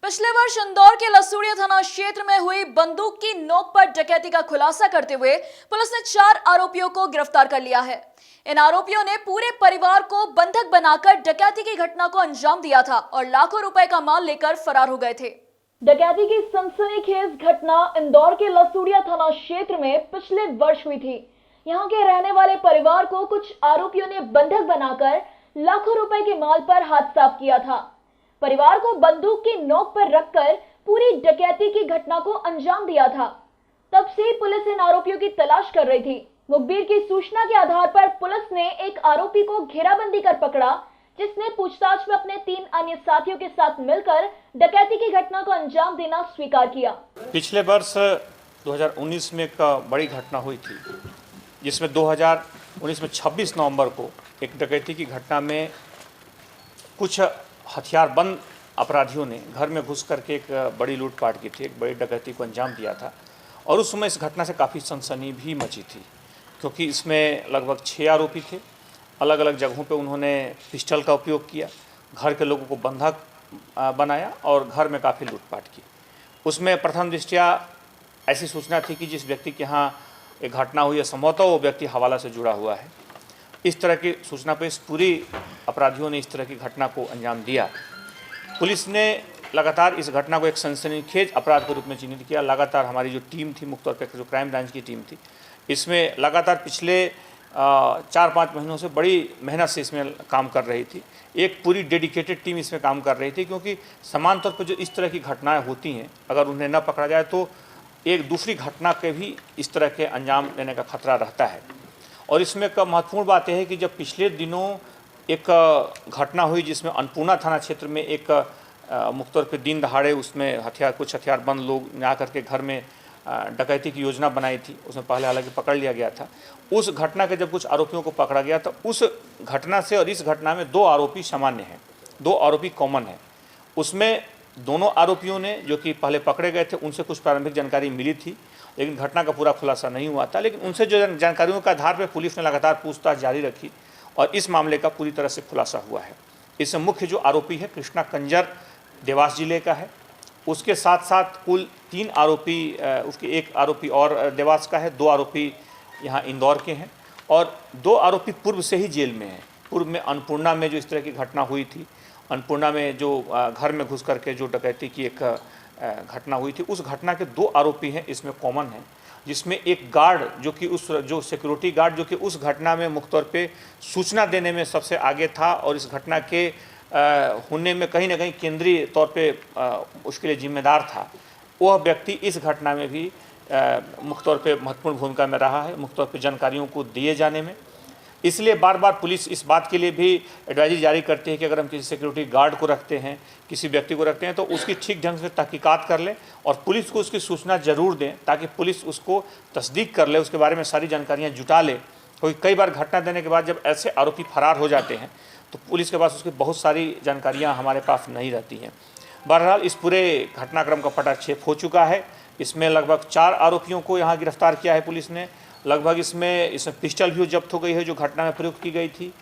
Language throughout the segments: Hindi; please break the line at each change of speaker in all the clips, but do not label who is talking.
पिछले वर्ष इंदौर के लसूड़िया थाना क्षेत्र में हुई बंदूक की नोक पर डकैती का खुलासा करते हुए पुलिस ने 4 आरोपियों को गिरफ्तार कर लिया है। इन आरोपियों ने पूरे परिवार को बंधक बनाकर डकैती की घटना को अंजाम दिया था और लाखों रुपए का माल लेकर फरार हो गए थे। डकैती की सनसनीखेज घटना इंदौर के लसूड़िया थाना क्षेत्र में पिछले वर्ष हुई थी। यहाँ के रहने वाले परिवार को कुछ आरोपियों ने बंधक बनाकर लाखों रुपए के माल पर हाथ साफ किया था। परिवार को बंदूक की नोक पर रखकर पूरी डकैती की घटना को अंजाम दिया था। तब से पुलिस इन आरोपियों की तलाश कर रही थी। मुखबिर की सूचना के आधार पर पुलिस ने एक आरोपी को घेराबंदी कर पकड़ा, जिसने पूछताछ में अपने 3 अन्य साथियों के साथ मिलकर डकैती की घटना को अंजाम देना स्वीकार किया।
पिछले वर्ष 2019 में एक बड़ी घटना हुई थी, जिसमें 2019 में 26 नवंबर को एक डकैती की घटना में कुछ हथियारबंद अपराधियों ने घर में घुस करके एक बड़ी लूटपाट की थी, एक बड़ी डकैती को अंजाम दिया था। और उस समय इस घटना से काफ़ी सनसनी भी मची थी, क्योंकि इसमें लगभग 6 आरोपी थे। अलग अलग जगहों पे उन्होंने पिस्टल का उपयोग किया, घर के लोगों को बंधक बनाया और घर में काफ़ी लूटपाट की। उसमें प्रथम दृष्टया ऐसी सूचना थी कि जिस व्यक्ति के यहाँ एक घटना हुई है संभवतः वो व्यक्ति हवाला से जुड़ा हुआ है। इस तरह की सूचना पर इस पूरी अपराधियों ने इस तरह की घटना को अंजाम दिया। पुलिस ने लगातार इस घटना को एक सनसनीखेज अपराध के रूप में चिन्हित किया। लगातार हमारी जो टीम थी, मुख्य तौर पर जो क्राइम ब्रांच की टीम थी, इसमें लगातार पिछले 4-5 महीनों से बड़ी मेहनत से इसमें काम कर रही थी। एक पूरी डेडिकेटेड टीम इसमें काम कर रही थी, क्योंकि समान तौर पर जो इस तरह की घटनाएं होती हैं, अगर उन्हें न पकड़ा जाए तो एक दूसरी घटना के भी इस तरह के अंजाम देने का खतरा रहता है। और इसमें एक महत्वपूर्ण बात यह है कि जब पिछले दिनों एक घटना हुई जिसमें अन्नपूर्णा थाना क्षेत्र में एक मुख्य तौर पर दिन दहाड़े उसमें कुछ हथियारबंद लोग जा करके घर में डकैती की योजना बनाई थी, उसमें पहले हालांकि पकड़ लिया गया था। उस घटना के जब कुछ आरोपियों को पकड़ा गया तो उस घटना से और इस घटना में 2 आरोपी सामान्य हैं, 2 आरोपी कॉमन हैं। उसमें दोनों आरोपियों ने जो कि पहले पकड़े गए थे उनसे कुछ प्रारंभिक जानकारी मिली थी, लेकिन घटना का पूरा खुलासा नहीं हुआ था। लेकिन उनसे जो जानकारियों के आधार पर पुलिस ने लगातार पूछताछ जारी रखी और इस मामले का पूरी तरह से खुलासा हुआ है। इसमें मुख्य जो आरोपी है कृष्णा कंजर देवास जिले का है। उसके साथ साथ कुल 3 आरोपी, उसके 1 आरोपी और देवास का है, 2 आरोपी यहाँ इंदौर के हैं और 2 आरोपी पूर्व से ही जेल में हैं। पूर्व में अन्नपूर्णा में जो इस तरह की घटना हुई थी, अन्नपूर्णा में जो घर में घुस करके जो डकैती की एक घटना हुई थी, उस घटना के 2 आरोपी हैं इसमें कॉमन हैं, जिसमें एक गार्ड जो सिक्योरिटी गार्ड जो कि उस घटना में मुख्य तौर पे सूचना देने में सबसे आगे था और इस घटना के होने में कहीं ना कहीं केंद्रीय तौर पे उसके लिए जिम्मेदार था, वह व्यक्ति इस घटना में भी मुख्य तौर पे महत्वपूर्ण भूमिका में रहा है, मुख्य तौर पे जानकारियों को दिए जाने में। इसलिए बार बार पुलिस इस बात के लिए भी एडवाइजरी जारी करती है कि अगर हम किसी सिक्योरिटी गार्ड को रखते हैं, किसी व्यक्ति को रखते हैं, तो उसकी ठीक ढंग से तहकीकात कर लें और पुलिस को उसकी सूचना जरूर दें, ताकि पुलिस उसको तस्दीक कर ले, उसके बारे में सारी जानकारियां जुटा ले। क्योंकि कई बार घटना देने के बाद जब ऐसे आरोपी फरार हो जाते हैं तो पुलिस के पास उसकी बहुत सारी जानकारियाँ हमारे पास नहीं रहती हैं। बहरहाल इस पूरे घटनाक्रम का पटाक्षेप हो चुका है। इसमें लगभग 4 आरोपियों को यहाँ गिरफ्तार किया है पुलिस ने। लगभग इसमें पिस्टल भी जब्त हो गई है जो घटना में प्रयुक्त की गई थी।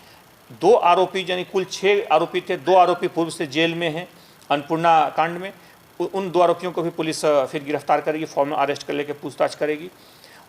2 आरोपी यानी कुल 6 आरोपी थे, 2 आरोपी पूर्व से जेल में हैं अन्नपूर्णा कांड में। उन 2 आरोपियों को भी पुलिस फिर गिरफ्तार करेगी, फॉर्मल अरेस्ट कर लेकर पूछताछ करेगी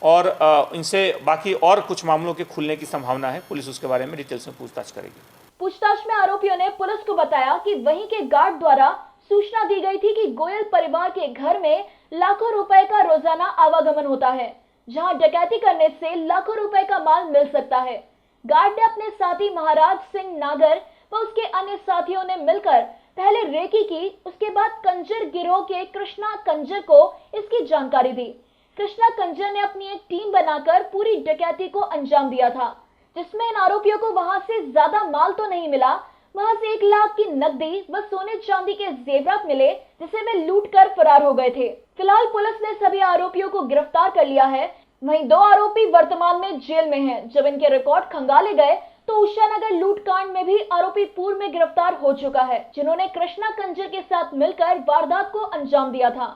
और इनसे बाकी और कुछ मामलों के खुलने की संभावना है। पुलिस उसके बारे में डिटेल्स में पूछताछ करेगी।
पूछताछ में आरोपियों ने पुलिस को बताया कि वहीं के गार्ड द्वारा सूचना दी गई थी कि गोयल परिवार के घर में लाखों रुपए का रोजाना आवागमन होता है, जहां डकैती करने से लाखों रुपए का माल मिल सकता है। गार्ड ने अपने साथी महाराज सिंह नागर व उसके अन्य साथियों ने मिलकर पहले रेकी की, उसके बाद कंजर गिरोह के कृष्णा कंजर को इसकी जानकारी दी। कृष्णा कंजर ने अपनी एक टीम बनाकर पूरी डकैती को अंजाम दिया था, जिसमें इन आरोपियों को वहां से ज्यादा माल तो नहीं मिला, वहां से 1 लाख की नकदी व सोने चांदी के जेवरात मिले, जिसे वे लूट कर फरार हो गए थे। फिलहाल पुलिस ने सभी आरोपियों को गिरफ्तार कर लिया है। वहीं 2 आरोपी वर्तमान में जेल में हैं। जब इनके रिकॉर्ड खंगाले गए तो उषानगर लूटकांड में भी आरोपी पूर्व में गिरफ्तार हो चुका है, जिन्होंने कृष्णा कंजर के साथ मिलकर वारदात को अंजाम दिया था।